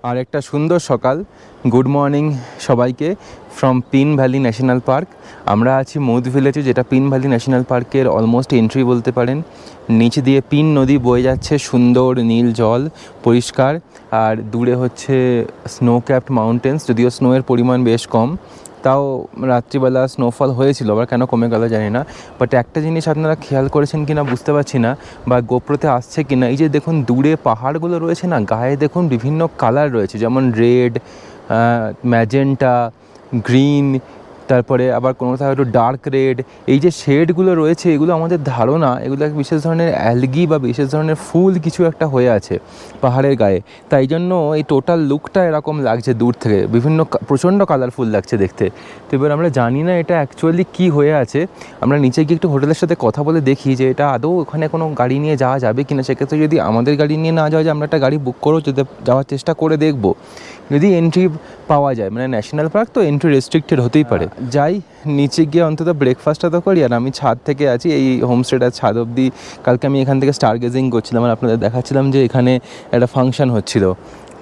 আর একটা সুন্দর সকাল। গুড মর্নিং সবাইকে from pin valley national park. আমরা আছি মৌদ ভিলেজে, যেটা পিন ভ্যালি ন্যাশনাল পার্কের অলমোস্ট এন্ট্রি বলতে পারেন। নিচ দিয়ে পিন নদী বয়ে যাচ্ছে, সুন্দর নীল জল, পরিষ্কার। আর দূরে হচ্ছে স্নো ক্যাপড মাউন্টেন্স, যদিও স্নোয়ের পরিমাণ বেশ কম, তাও রাত্রিবেলা স্নোফল হয়েছিল, আবার কেন কমে গেল জানি না। বাট একটা জিনিস আপনারা খেয়াল করেছেন কিনা বুঝতে পারছি না, বা গোপ্রোতে আসছে কিনা, এই যে দেখুন দূরে পাহাড়গুলো রয়েছে না, গায়ে দেখুন বিভিন্ন কালার রয়েছে, যেমন রেড, ম্যাজেন্টা, গ্রিন, তারপরে আবার কোনো কোথাও একটু ডার্ক রেড। এই যে শেডগুলো রয়েছে, এগুলো আমাদের ধারণা এগুলো এক বিশেষ ধরনের অ্যালগি বা বিশেষ ধরনের ফুল কিছু একটা হয়ে আছে পাহাড়ের গায়ে। তাই জন্য এই টোটাল লুকটা এরকম লাগছে দূর থেকে, বিভিন্ন প্রচণ্ড কালারফুল লাগছে দেখতে। তো এবার আমরা জানি না এটা অ্যাকচুয়ালি কী হয়ে আছে। আমরা নিচে গিয়ে একটু হোটেলের সাথে কথা বলে দেখি যে এটা আদৌ ওখানে কোনো গাড়ি নিয়ে যাওয়া যাবে কিনা। সেক্ষেত্রে যদি আমাদের গাড়ি নিয়ে না যাওয়া যায়, আমরা একটা গাড়ি বুক করেও যদি যাওয়ার চেষ্টা করে দেখব, যদি এন্ট্রি পাওয়া যায়। মানে ন্যাশনাল পার্ক তো এন্ট্রি রেস্ট্রিক্টেড হতেই পারে। যাই নিচে গিয়ে অন্তত ব্রেকফাস্টটা তো করি। আর আমি ছাদ থেকে আছি, এই হোমস্টেটার ছাদ অবধি। কালকে আমি এখান থেকে স্টার গেজিং করছিলাম আর আপনাদের দেখাচ্ছিলাম যে এখানে একটা ফাংশন হচ্ছিল।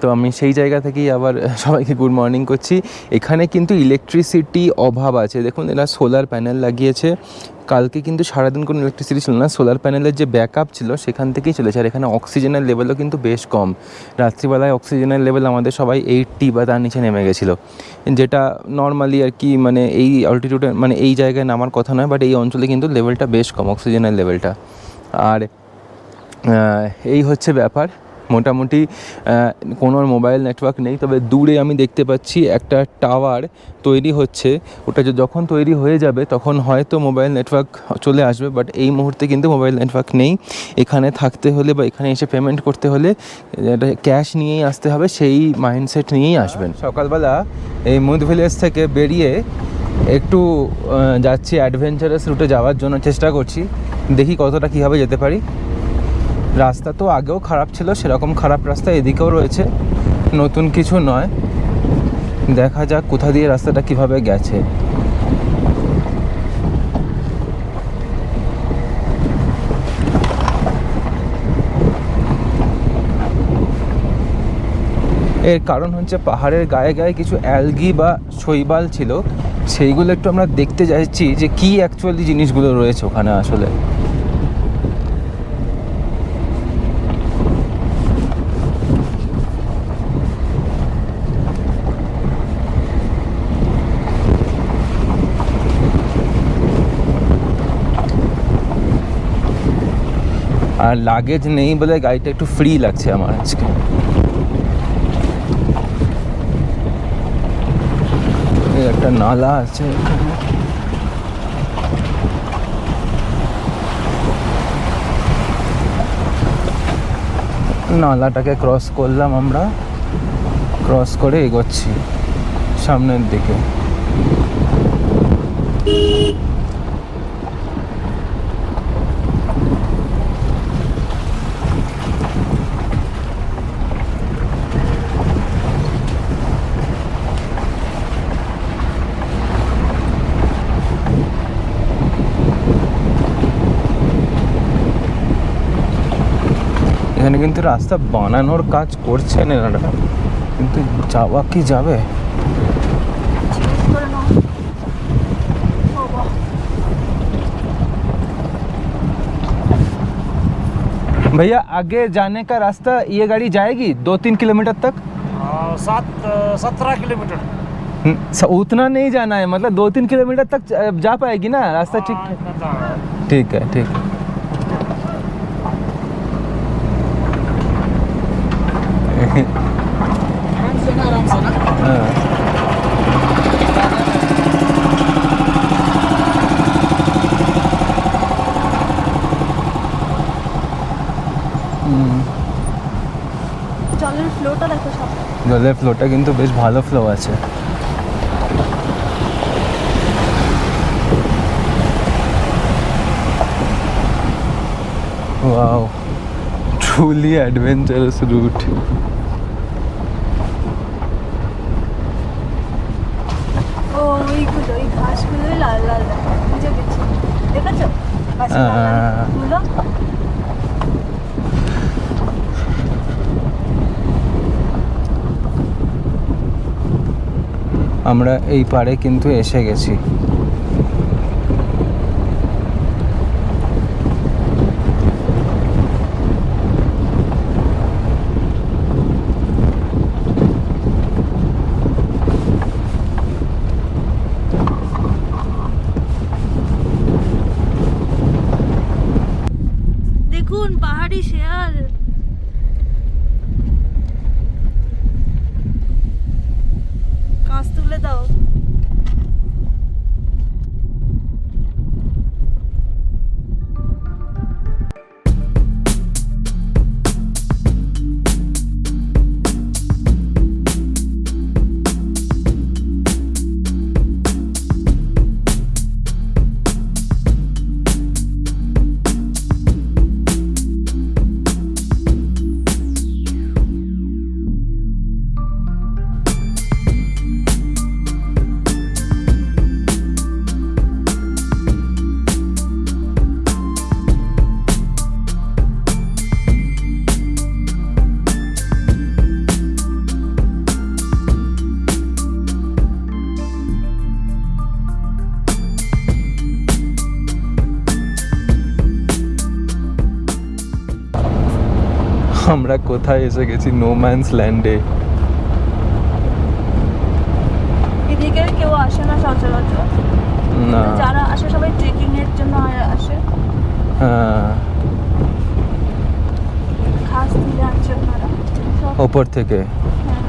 তো আমি সেই জায়গা থেকেই আবার সবাইকে গুড মর্নিং করছি। এখানে কিন্তু ইলেকট্রিসিটি অভাব আছে। দেখুন এরা সোলার প্যানেল লাগিয়েছে। কালকে কিন্তু সারাদিন কোনো ইলেকট্রিসিটি ছিল না, সোলার প্যানেলের যে ব্যাকআপ ছিল সেখান থেকেই চলেছে। আর এখানে অক্সিজেনের লেভেলও কিন্তু বেশ কম। রাত্রিবেলায় অক্সিজেনের লেভেল আমাদের সবাই 80 বা তার নিচে নেমে গেছিলো, যেটা নর্মালি আর কি, মানে এই অল্টিটিউডে, মানে এই জায়গায় নামার কথা নয়, বাট এই অঞ্চলে কিন্তু লেভেলটা বেশ কম, অক্সিজেনের লেভেলটা। আর এই হচ্ছে ব্যাপার। মোটামুটি কোনো মোবাইল নেটওয়ার্ক নেই, তবে দূরে আমি দেখতে পাচ্ছি একটা টাওয়ার তৈরি হচ্ছে। ওটা যখন তৈরি হয়ে যাবে তখন হয়তো মোবাইল নেটওয়ার্ক চলে আসবে, বাট এই মুহূর্তে কিন্তু মোবাইল নেটওয়ার্ক নেই। এখানে থাকতে হলে বা এখানে এসে পেমেন্ট করতে হলে এটা ক্যাশ নিয়েই আসতে হবে, সেই মাইন্ডসেট নিয়েই আসবেন। সকালবেলা এই মৌদ ভিলেজ থেকে বেরিয়ে একটু যাচ্ছি অ্যাডভেঞ্চারাস রুটে যাওয়ার জন্য চেষ্টা করছি, দেখি কতটা কীভাবে যেতে পারি। রাস্তা তো আগেও খারাপ ছিল, সেরকম খারাপ রাস্তা এদিকেও রয়েছে, নতুন কিছু নয়। দেখা যাক কোথা দিয়ে রাস্তাটা কিভাবে গেছে। এর কারণ হচ্ছে পাহাড়ের গায়ে গায়ে কিছু অ্যালগি বা শৈবাল ছিল, সেইগুলো একটু আমরা দেখতে যাচ্ছি যে কী অ্যাকচুয়ালি জিনিসগুলো রয়েছে ওখানে আসলে। আর লাগেজ নেই বলে গাড়িটা একটু ফ্রি লাগছে আমার আজকে। একটা নালা আছে, নালাটাকে ক্রস করলাম আমরা, ক্রস করে এগোচ্ছি সামনের দিকে। এখানে কিন্তু রাস্তা বানানোর কাজ করছেন এনারা, কিন্তু যাওয়া কি যাবে? भैया आगे जाने का रास्ता ये गाड़ी जाएगी 2-3 किलोमीटर तक? 17 किलोमीटर। उतना नहीं जाना है, मतलब 2-3 किलोमीटर तक जा पाएगी ना रास्ता? ठीक ठीक है, ठीक है। आराम से ना। हाँ। জলের ফ্লোটা দেখো, সব জলের ফ্লোটা কিন্তু বেশ ভালো ফ্লো আছে। Wow, truly adventurous route. ও ওইগুলো, ওই ঘাসগুলো লাল লাল বুঝে গেছি, দেখেছো ঘাসগুলো? আমরা এই পাড়ে কিন্তু এসে গেছি। দেখুন পাহাড়ি শেয়াল। কাঁচ তুলে দাও। আমরা কোথায় এসে গেছি? নো ম্যানস ল্যান্ডে। এদিকে কেউ আসে না সচরাচর, না, যারা আসে সবাই ট্রেকিং এর জন্য আসে। হ্যাঁ, ঘাস তুলে আনছে ওনারা সব। ওপর থেকে। হ্যাঁ।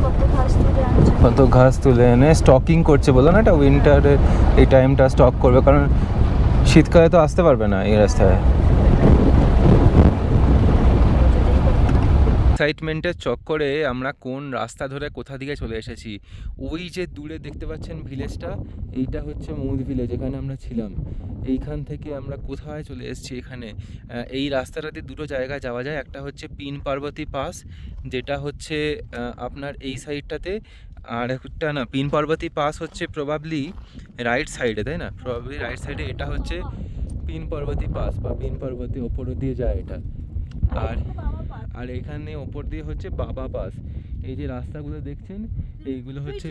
কত ঘাস তুলে আনছে। কত ঘাস তুলে এনে স্টকিং করছে, বলো না, এটা উইন্টারে এই টাইমটা স্টক করবে, কারণ শীতকালে তো আসতে পারবে না এই রাস্তায়। এক্সাইটমেন্টের চক্করে আমরা কোন রাস্তা ধরে কোথা দিকে চলে এসেছি। ওই যে দূরে দেখতে পাচ্ছেন ভিলেজটা, এইটা হচ্ছে মৌদ ভিলেজ, এখানে আমরা ছিলাম। এইখান থেকে আমরা কোথায় চলে এসেছি এখানে। এই রাস্তাটাতে দুটো জায়গায় যাওয়া যায়। একটা হচ্ছে পিন পার্বতী পাস, যেটা হচ্ছে আপনার এই সাইডটাতে, আর একটা না, পিন পার্বতী পাস হচ্ছে প্রবাবলি রাইট সাইডে, তাই না? প্রবাবলি রাইট সাইডে। এটা হচ্ছে পিন পার্বতী পাস বা পিন পার্বতী ওপর দিয়ে যায় এটা। আর এখানে ওপর দিয়ে হচ্ছে বাবা পাস। এই যে রাস্তাগুলো দেখছেন এইগুলো হচ্ছে,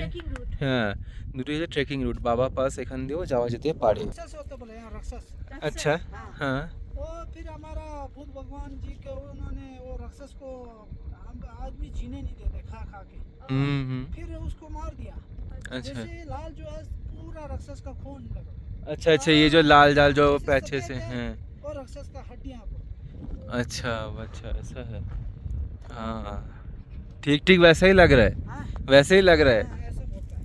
হ্যাঁ, দুটোই হচ্ছে ট্রেকিং রুট। বাবা পাস এখান দিয়েও যাওয়া যেতে পারে। राक्षस होते बोले यहाँ राक्षस। আচ্ছা, হ্যাঁ, वो फिर हमारा बुद्ध भगवान जी के उन्होंने वो राक्षस को हम आदमी जीने नहीं देते खा खा के, হুম, फिर उसको मार दिया। अच्छा जैसे लाल जो है पूरा राक्षस का खून लगा, अच्छा अच्छा, ये जो लाल लाल जो पैचे से हैं, वो राक्षस का हड्डियाँ को। अच्छा अच्छा, ऐसा है। हाँ, ठीक ठीक वैसा ही लग रहा है, हाँ वैसे ही लग रहा है। हाँ, ऐसा बोलता है।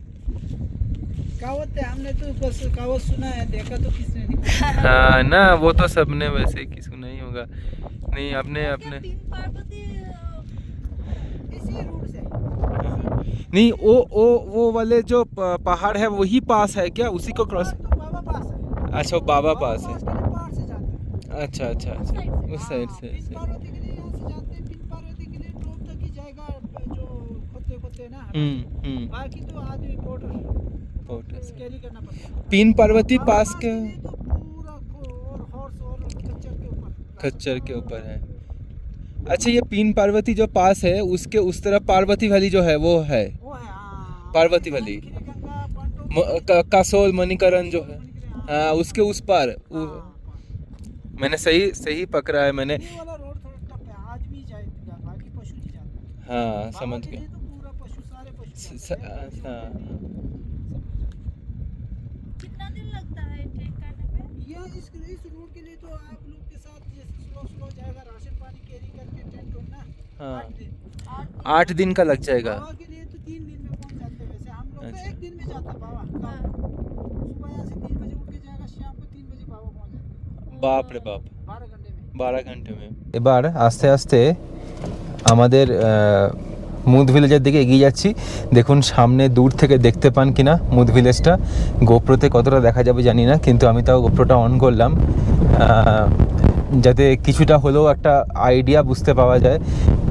कहावत है, हमने तो बस कहावत सुना है, देखा तो किसने नहीं। हाँ ना, वो तो सबने वैसे ही सुना ही होगा। नहीं, अपने अपने पिन पार्वती इसी रूट से। नहीं, वो वाले जो पहाड़ है वही पास है क्या? उसी को क्रॉस? तो बाबा पास है। अच्छा, वो बाबा पास है। के लिए पहाड़ से जाते हैं। अच्छा अच्छा अच्छा, उस साइड हाँ, से पिन पार्वती के लिए यहाँ से जाते हैं। पिन पार्वती के लिए टॉप तक की जाएगा जो खोते ना। बाकी तो आदमी पोर्टर कैरी करना पड़ता है। पिन पार्वती बाबा पास के लिए तो पूरा और हॉर्स और खच्चर के ऊपर। खच्चर के ऊपर है। अच्छा, ये पिन पार्वती जो पास है उसके उस तरफ पार्वती वैली जो है वो है, वो है हाँ। पार्वती वैली, खीरीगंगा, पंडो, कसोल, मणिकरण जो है, हाँ, उसके उस पार। हाँ। मैंने सही पकड़ा है मैंने। ये वाला रोड थोड़ा टफ है, आदमी जाएगा, बाकी पशु नहीं जाते। हाँ, बाबा समझ के गया। लिए तो पूरा पशु, सारे पशु जाते हैं। हाँ, कितना दिन लगता है ट्रेक करने में? ये इस रोड के लिए तो आप लोग के साथ जैसे स्लो जाएगा, राशन पानी कैरी करके टेंट होना। हाँ। 8 दिन। 8 दिन का लग जाएगा। बाबा के लिए तो 3 दिन में पहुंच जाते हैं। वैसे हम लोग तो अच्छा। 1 दिन में जाता बाबा। हाँ। सुबह यहाँ से 3 बजे उठ के जाएगा, शाम को 3 बजे बाबा पहुंच जाते हैं। बाप रे बाप, 12 घंटे में। 12 ঘন্টা में। এবার আস্তে আস্তে আমাদের মুদ ভিলেজের দিকে এগিয়ে যাচ্ছি। দেখুন সামনে দূর থেকে দেখতে পান কিনা মুদ ভিলেজটা। গোপ্রোতে কতটা দেখা যাবে জানি না, কিন্তু আমি তাও গোপ্রোটা অন করলাম যাতে কিছুটা হলেও একটা আইডিয়া বুঝতে পাওয়া যায়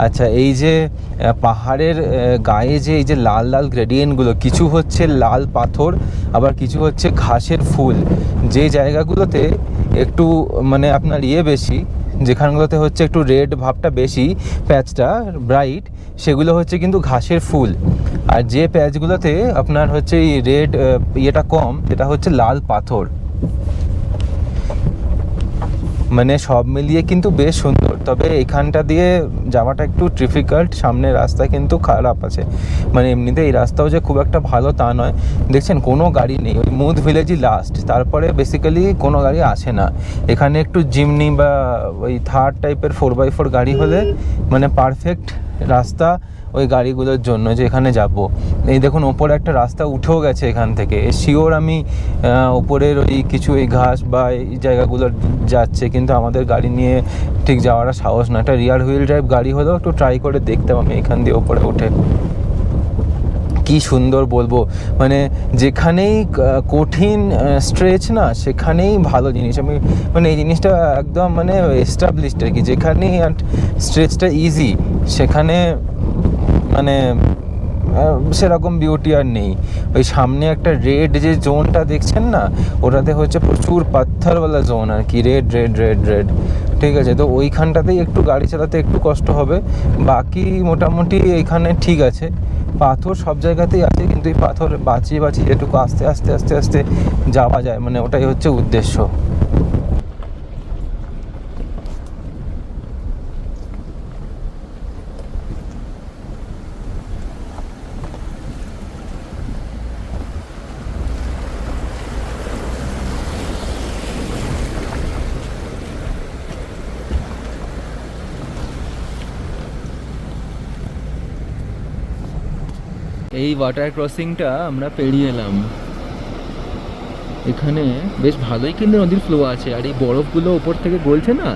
আচ্ছা, এই যে পাহাড়ের গায়ে যে এই যে লাল লাল গ্রেডিয়েন্টগুলো, কিছু হচ্ছে লাল পাথর, আবার কিছু হচ্ছে ঘাসের ফুল। যে জায়গাগুলোতে একটু মানে আপনার বেশি, যেখানগুলোতে হচ্ছে একটু রেড ভাবটা বেশি, প্যাচটা ব্রাইট, সেগুলো হচ্ছে কিন্তু ঘাসের ফুল। আর যে প্যাচগুলোতে আপনার হচ্ছে এই রেড ইয়েটা কম, সেটা হচ্ছে লাল পাথর। মানে সব মিলিয়ে কিন্তু বেশ সুন্দর, তবে এখানটা দিয়ে যাওয়াটা একটু ডিফিকাল্ট, সামনে রাস্তা কিন্তু খারাপ আছে। মানে এমনিতে এই রাস্তাও যে খুব একটা ভালো তা নয়। দেখছেন কোনো গাড়ি নেই, ওই মুদ ভিলেজই লাস্ট, তারপরে বেসিক্যালি কোনো গাড়ি আসে না এখানে। একটু জিমনি বা ওই থার্ড টাইপের 4x4 গাড়ি হলে মানে পারফেক্ট রাস্তা ওই গাড়িগুলোর জন্য যে এখানে যাব। এই দেখুন ওপরে একটা রাস্তা উঠেও গেছে এখান থেকে, শিওর আমি ওপরের ওই কিছু এই ঘাস বা এই জায়গাগুলো যাচ্ছে, কিন্তু আমাদের গাড়ি নিয়ে ঠিক যাওয়াটা সাহস না। একটা রিয়ার হুইল ড্রাইভ গাড়ি হলেও একটু ট্রাই করে দেখতাম আমি এখান দিয়ে ওপরে উঠে। কি সুন্দর বলবো, মানে যেখানেই কঠিন স্ট্রেচ না, সেখানেই ভালো জিনিস। আমি মানে এই জিনিসটা একদম মানে এস্টাবলিশড আর কি, যেখানেই স্ট্রেচটা ইজি সেখানে মানে সেরকম বিউটি আর নেই। ওই সামনে একটা রেড যে জোনটা দেখছেন না, ওটাতে হচ্ছে প্রচুর পাথরওয়ালা জোন আর কি, রেড রেড রেড রেড, ঠিক আছে। তো ওইখানটাতেই একটু গাড়ি চালাতে একটু কষ্ট হবে, বাকি মোটামুটি এইখানে ঠিক আছে। পাথর সব জায়গাতেই আছে, কিন্তু এই পাথর বাঁচিয়ে বাঁচিয়ে যেটুকু আস্তে আস্তে আস্তে আস্তে যাওয়া যায়, মানে ওটাই হচ্ছে উদ্দেশ্য। এই ওয়াটার ক্রসিংটা আমরা পেরিয়ে এলাম। এখানে বেশ ভালোই কিন্তু নদীর ফ্লো আছে, আর এই বরফগুলো ওপর থেকে গলছে না,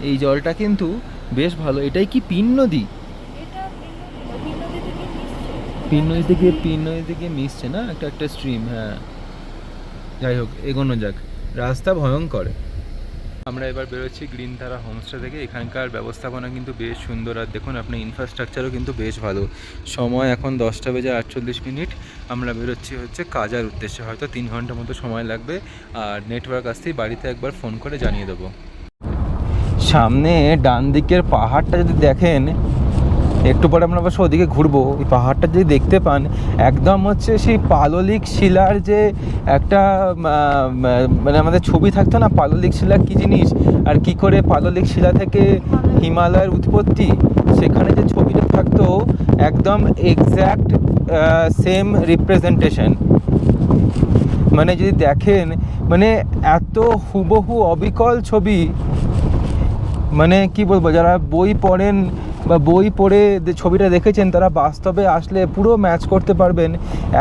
এই জলটা কিন্তু বেশ ভালো। এটাই কি পিন নদী? পিন নদী থেকে মিশছে না একটা একটা স্ট্রিম। হ্যাঁ, যাই হোক এগোনো যাক, রাস্তা ভয়ঙ্কর। আমরা এবার বেরোচ্ছি গ্রিন তারা হোমস্টে থেকে। এখানকার ব্যবস্থাপনা কিন্তু বেশ সুন্দর, আর দেখুন আপনার ইনফ্রাস্ট্রাকচারও কিন্তু বেশ ভালো। সময় এখন 10:48। আমরা বেরোচ্ছি হচ্ছে কাজার উদ্দেশ্যে, হয়তো 3 ঘন্টা মতো সময় লাগবে। আর নেটওয়ার্ক আসতেই বাড়িতে একবার ফোন করে জানিয়ে দেবো। সামনে ডান দিকের পাহাড়টা যদি দেখেন, একটু পরে আমরা অবশ্য ওদিকে ঘুরবো, ওই পাহাড়টা যদি দেখতে পান, একদম হচ্ছে সেই পাললিক শিলার যে একটা মানে আমাদের ছবি থাকতো না, পাললিক শিলা কী জিনিস আর কি করে পাললিক শিলা থেকে হিমালয়ের উৎপত্তি, সেখানে যে ছবিটা থাকতো একদম এক্স্যাক্ট সেম রিপ্রেজেন্টেশন। মানে যদি দেখেন, মানে এত হুবহু অবিকল ছবি, মানে কি বলবো, যারা বই পড়েন বা বই পড়ে ছবিটা দেখেছেন তারা বাস্তবে আসলে পুরো ম্যাচ করতে পারবেন,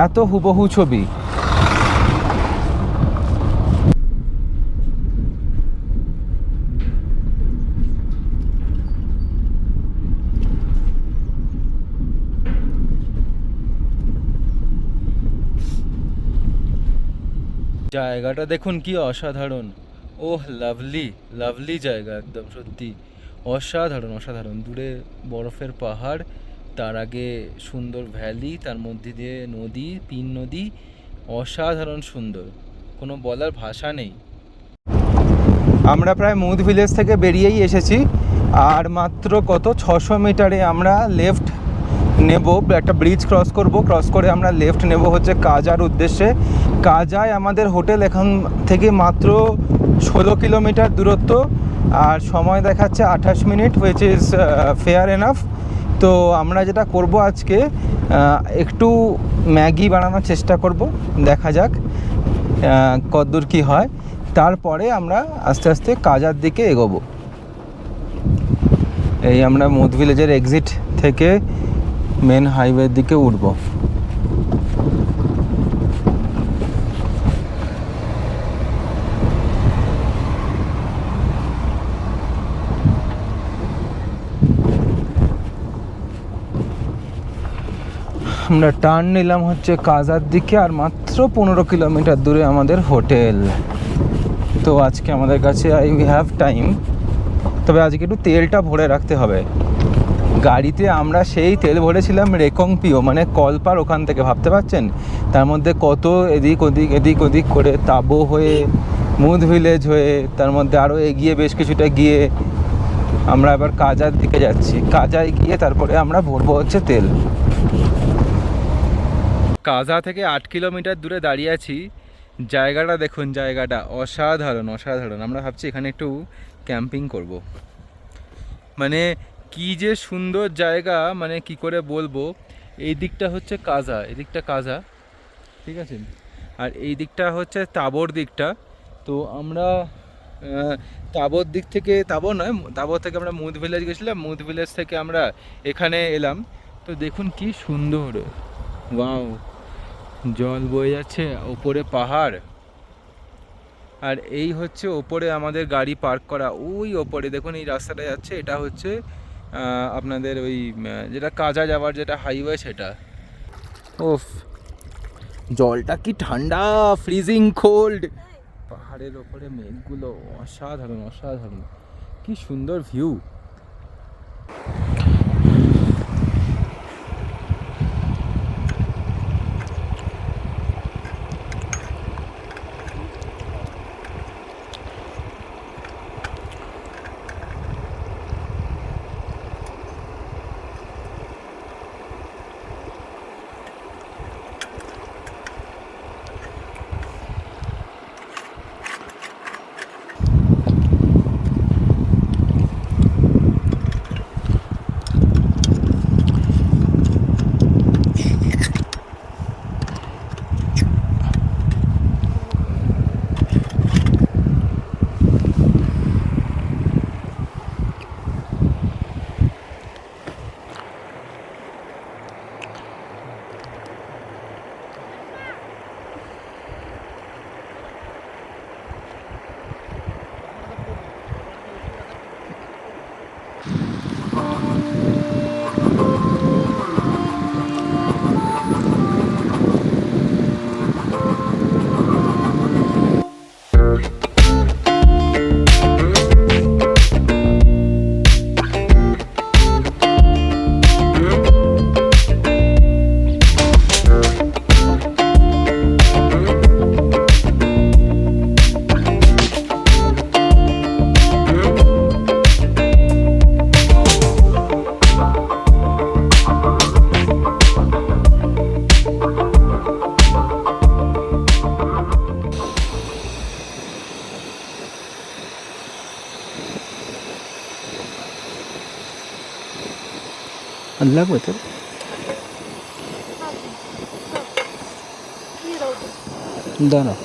এত হুবহু ছবি। জায়গাটা দেখুন কি অসাধারণ, ওহ লাভলি লাভলি জায়গা, একদম সত্যি অসাধারণ অসাধারণ। দূরে বরফের পাহাড়, তার আগে সুন্দর ভ্যালি, তার মধ্যে দিয়ে নদী, পিন নদী, অসাধারণ সুন্দর, কোনো বলার ভাষা নেই। আমরা প্রায় মুদ ভিলেজ থেকে বেরিয়েই এসেছি, আর মাত্র কত 600 মিটারে আমরা লেফট নেব, একটা ব্রিজ ক্রস করব, ক্রস করে আমরা লেফট নেব হচ্ছে কাজার উদ্দেশ্যে। কাজায় আমাদের হোটেল এখান থেকে মাত্র 16 কিলোমিটার দূরত্ব, আর সময় দেখাচ্ছে 28 minute, which is fair enough. তো আমরা যেটা করব আজকে, একটু ম্যাগি বানানোর চেষ্টা করব, দেখা যাক কতদূর কী হয়। তারপরে আমরা আস্তে আস্তে কাজার দিকে এগোবো। এই আমরা মুদ ভিলেজের এক্সিট থেকে মেন হাইওয়ের দিকে উঠব। আমরা টার্ন নিলাম হচ্ছে কাজার দিকে, আর মাত্র 15 কিলোমিটার দূরে আমাদের হোটেল। তো আজকে আমাদের কাছে উই হ্যাভ টাইম, তবে আজকে একটু তেলটা ভরে রাখতে হবে। গাড়িতে আমরা সেই তেল ভরেছিলাম রেকংপিও মানে কলপার ওখান থেকে, ভাবতে পারছেন? তার মধ্যে কত এদিক ওদিক করে তাবো হয়ে মুদ ভিলেজ হয়ে, তার মধ্যে আরও এগিয়ে বেশ কিছুটা গিয়ে আমরা এবার কাজার দিকে যাচ্ছি। কাজায় গিয়ে তারপরে আমরা ভরবো হচ্ছে তেল। কাজা থেকে 8 কিলোমিটার দূরে দাঁড়িয়ে আছি। জায়গাটা দেখুন, জায়গাটা অসাধারণ অসাধারণ। আমরা ভাবছি এখানে একটু ক্যাম্পিং করব। মানে কি যে সুন্দর জায়গা, মানে কি করে বলবো। এই দিকটা হচ্ছে কাজা, এদিকটা কাজা, ঠিক আছে, আর এই দিকটা হচ্ছে তাবর দিকটা। তো আমরা তাবর দিক থেকে, তাবর নয়, তাবর থেকে আমরা মুদ ভিলেজ গেছিলাম, মুদ ভিলেজ থেকে আমরা এখানে এলাম। তো দেখুন কি সুন্দর, ওয়াও, জল বয়ে যাচ্ছে, ওপরে পাহাড়, আর এই হচ্ছে ওপরে আমাদের গাড়ি পার্ক করা। ওই ওপরে দেখুন এই রাস্তাটা যাচ্ছে, এটা হচ্ছে আপনাদের ওই যেটা কাজা যাওয়ার যেটা হাইওয়ে সেটা। ওফ, জলটা কি ঠান্ডা, ফ্রিজিং কোল্ড। পাহাড়ের ওপরে মেঘগুলো অসাধারণ অসাধারণ, কি সুন্দর ভিউ। লাগবে তো দাঁড়া।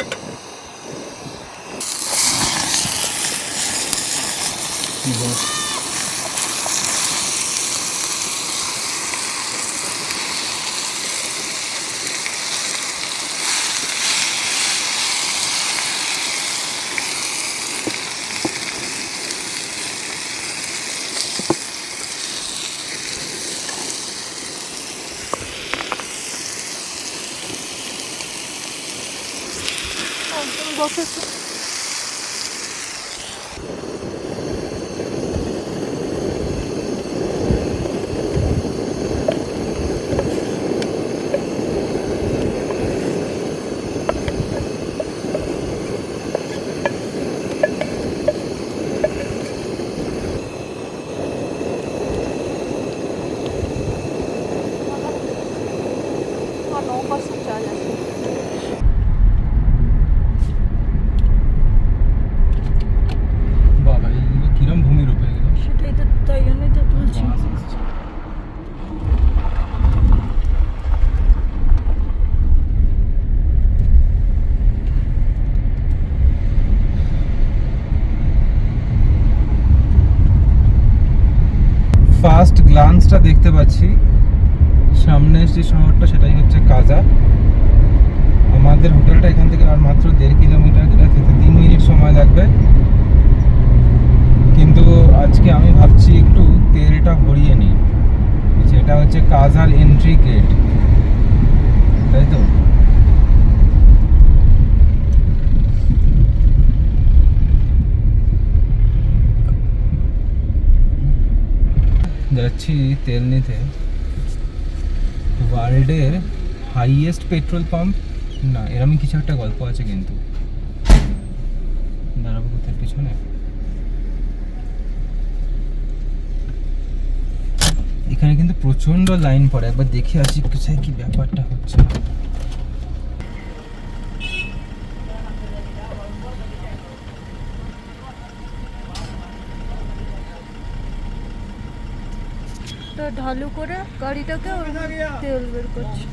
বসেছে। নৌকা চার্জ আছে। বাবা, এইগুলো কিরম ভূমির উপরে গেল। সেটাই তো, তাই জন্যই তো তুলছি। ফার্স্ট গ্লান্সটা দেখতে পাচ্ছি সামনে যে শহরটা, সেটাই হচ্ছে কাজা। আমাদের হোটেলটা এখান থেকে আর মাত্র 1.5 কিলোমিটার, যেটা 3 মিনিট সময় লাগবে। কিন্তু আজকে আমি ভাবছি একটু তেলটা ভরিয়ে নিই। সেটা হচ্ছে কাজার এন্ট্রি গেট, তাই তো। যাচ্ছি তেল নিতে। ওয়ার্ল্ডের হাইয়েস্ট পেট্রোল পাম্প না, এরকম কিছু একটা গল্প আছে কিন্তু। দাঁড়াবো কোথায়, পিছনে? এখানে কিন্তু প্রচন্ড লাইন পড়ে, একবার দেখে আসি কোথায় কি ব্যাপারটা হচ্ছে। তো ঢালু করে গাড়িটাকে ওর তেল বের করছে।